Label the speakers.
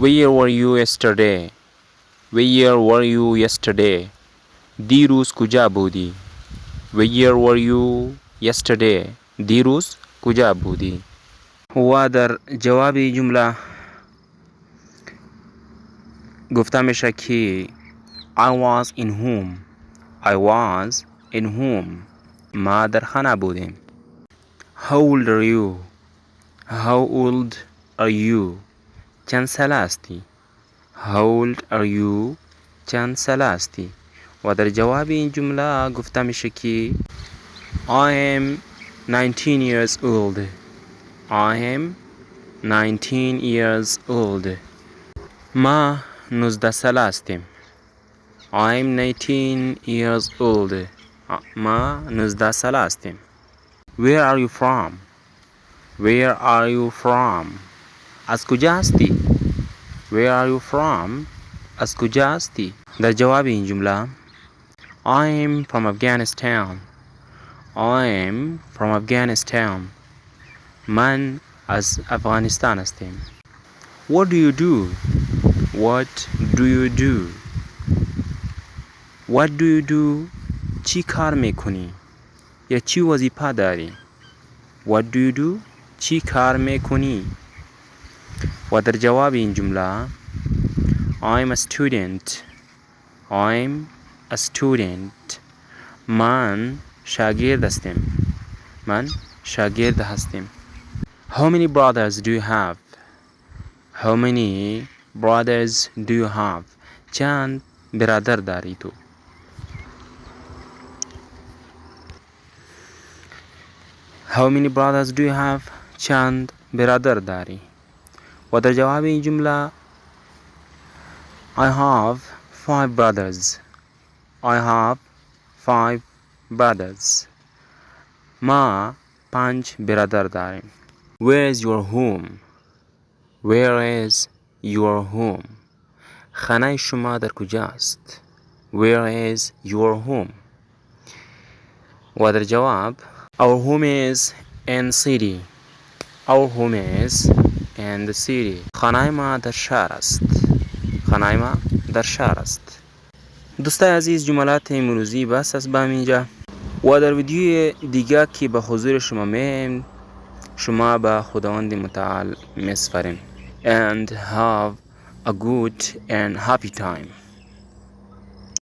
Speaker 1: Where were you yesterday? Where were you yesterday? دیروز کجا بودی؟ Where were you yesterday? دیروز کجا بودی؟ و در جواب جمله گفته میشه که I was in home. I was in home. ما در خانه بودیم. How old are you? How old are you? چند ساله هستی؟ How old are you? چند ساله هستی؟ و در جواب این جمله گفته میشه که I am 19 years old. I am 19 years old. ما 19 ساله هستیم. I am 19 years old. ما 19 ساله هستیم. Where are you from? Where are you from? از کجا هستی؟ Where are you from? از کجا هستی؟ در جواب این جمله I am from Afghanistan. I am from Afghanistan. من از افغانستان هستم. What do you do? What do you do? What do you do? چی کار میکنی؟ یا چی وظیفه داری؟ What do you do? چی کار میکنی؟ و در جواب این جمله I'm a student. I'm a student. من شاگرد هستم. من شاگرد هستم. How many brothers do you have? How many brothers do you have? چند برادر داری تو؟ How many brothers do you have? چند برادر داری؟ و در جواب این جمله I have 5 brothers. I have 5 brothers. ما 5 برادر داریم. Where is your home? Where is your home? خانه شما در کجاست؟ Where is your home? و در جواب Our home is in city. Our home is in the city. خانه ما در شهر است. خانه ما در شهر است. دوستای عزیز، جملات امروزی بس از اینجا و در ویدیوی دیگه که به حضور شما میم شما به خداوند متعال میسپاریم. And have a good and happy time.